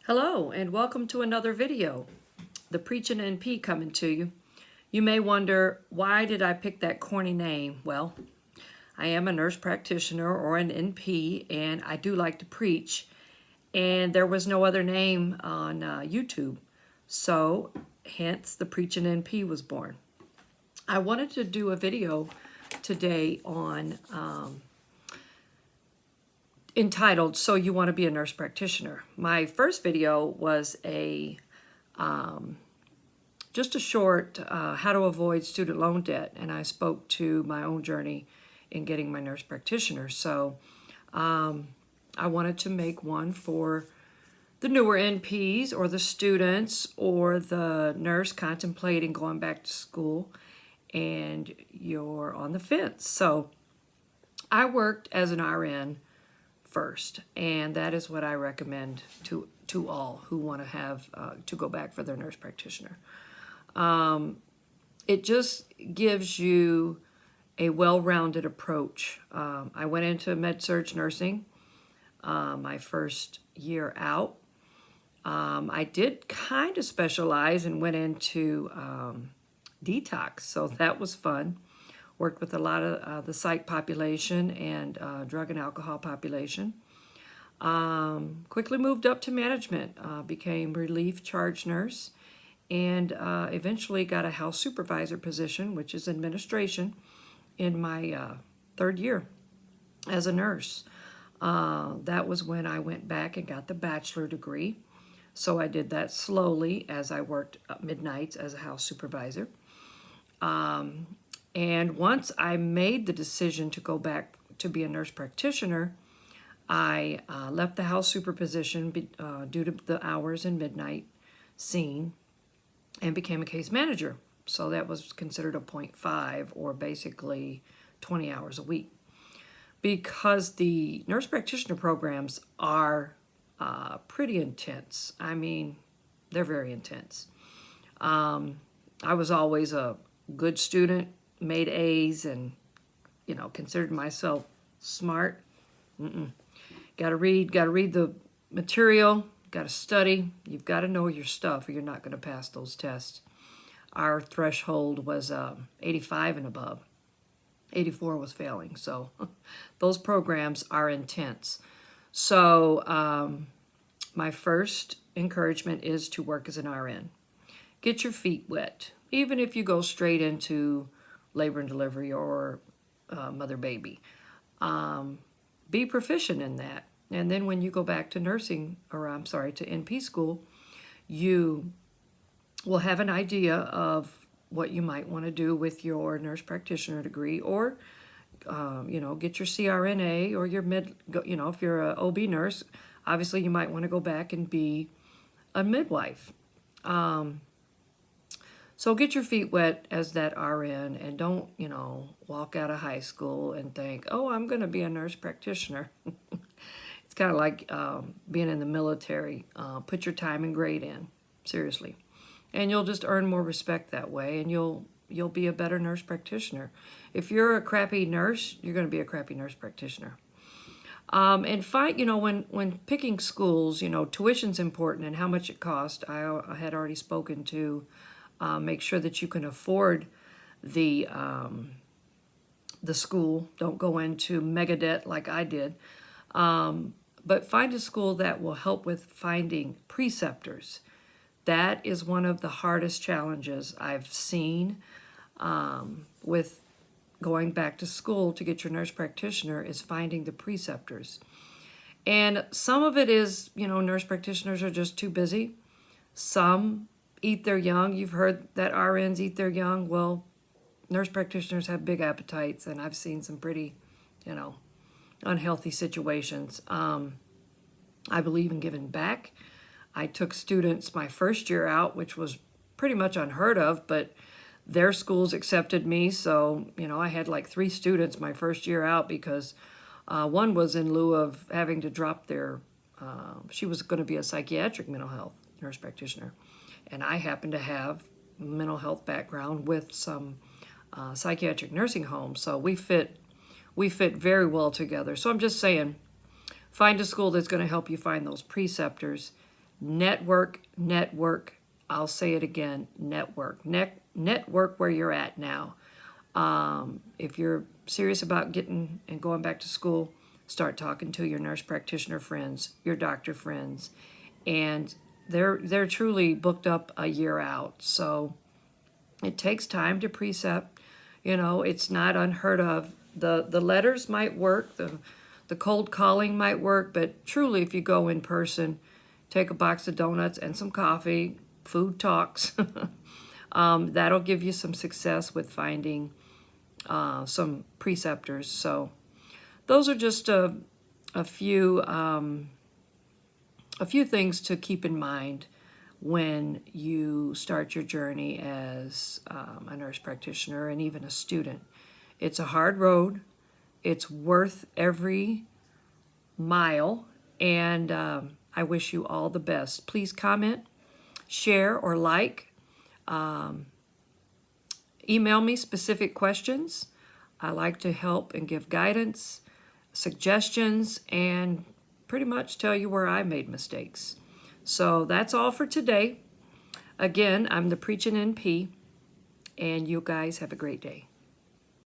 Hello and welcome to another video. The Preaching NP coming to you. You may wonder, why did I pick that corny name? Well, I am a nurse practitioner or an NP, and I do like to preach, and there was no other name on YouTube, so hence the Preaching NP was born. I wanted to do a video today on entitled, So You Want to Be a Nurse Practitioner. My first video was just a short how to avoid student loan debt, and I spoke to my own journey in getting my nurse practitioner. So I wanted to make one for the newer NPs or the students or the nurse contemplating going back to school and you're on the fence. So I worked as an RN first, and that is what I recommend to all who want to have to go back for their nurse practitioner. It just gives you a well-rounded approach. I went into med-surg nursing my first year out. I did kind of specialize and went into detox, so that was fun. Worked with a lot of the psych population and drug and alcohol population. Quickly moved up to management, became relief charge nurse, and eventually got a house supervisor position, which is administration, in my third year as a nurse. That was when I went back and got the bachelor degree. So I did that slowly as I worked midnights as a house supervisor. And once I made the decision to go back to be a nurse practitioner, I left the house super position due to the hours and midnight scene and became a case manager. So that was considered a 0.5, or basically 20 hours a week. Because the nurse practitioner programs are pretty intense. I mean, they're very intense. I was always a good student, made A's, and considered myself smart. Got to read the material, got to study. You've got to know your stuff, or you're not going to pass those tests. Our threshold was 85 and above. 84 was failing, so those programs are intense. So my first encouragement is to work as an RN. Get your feet wet, even if you go straight into labor and delivery or mother-baby. Be proficient in that. And then when you go back to nursing, or I'm sorry, to NP school, you will have an idea of what you might want to do with your nurse practitioner degree, or get your CRNA or your if you're an OB nurse, obviously you might want to go back and be a midwife. So get your feet wet as that RN, and don't, walk out of high school and think, oh, I'm going to be a nurse practitioner. It's kind of like being in the military. Put your time and grade in, seriously. And you'll just earn more respect that way, and you'll be a better nurse practitioner. If you're a crappy nurse, you're going to be a crappy nurse practitioner. And when picking schools, tuition's important and how much it costs. I had already spoken to make sure that you can afford the school. Don't go into mega debt like I did. But find a school that will help with finding preceptors. That is one of the hardest challenges I've seen with going back to school to get your nurse practitioner, is finding the preceptors. And some of it is, nurse practitioners are just too busy. Some eat their young. You've heard that RNs eat their young. Well, nurse practitioners have big appetites, and I've seen some pretty, unhealthy situations. I believe in giving back. I took students my first year out, which was pretty much unheard of, but their schools accepted me. So, I had like 3 students my first year out because one was in lieu of having to drop she was going to be a psychiatric mental health nurse practitioner. And I happened to have mental health background with some psychiatric nursing homes. So we fit very well together. So I'm just saying, find a school that's going to help you find those preceptors. Network, network. I'll say it again, network. Network where you're at now. If you're serious about getting and going back to school, start talking to your nurse practitioner friends, your doctor friends, and they're truly booked up a year out. So it takes time to precept. You know, it's not unheard of. The letters might work, the cold calling might work, but truly, if you go in person, take a box of donuts and some coffee, food talks. That'll give you some success with finding some preceptors. So those are just a few things to keep in mind when you start your journey as a nurse practitioner and even a student. It's a hard road. It's worth every mile, and I wish you all the best. Please comment, share, or like. Email me specific questions. I like to help and give guidance, suggestions, and pretty much tell you where I made mistakes. So that's all for today. Again, I'm the Preaching NP, and you guys have a great day.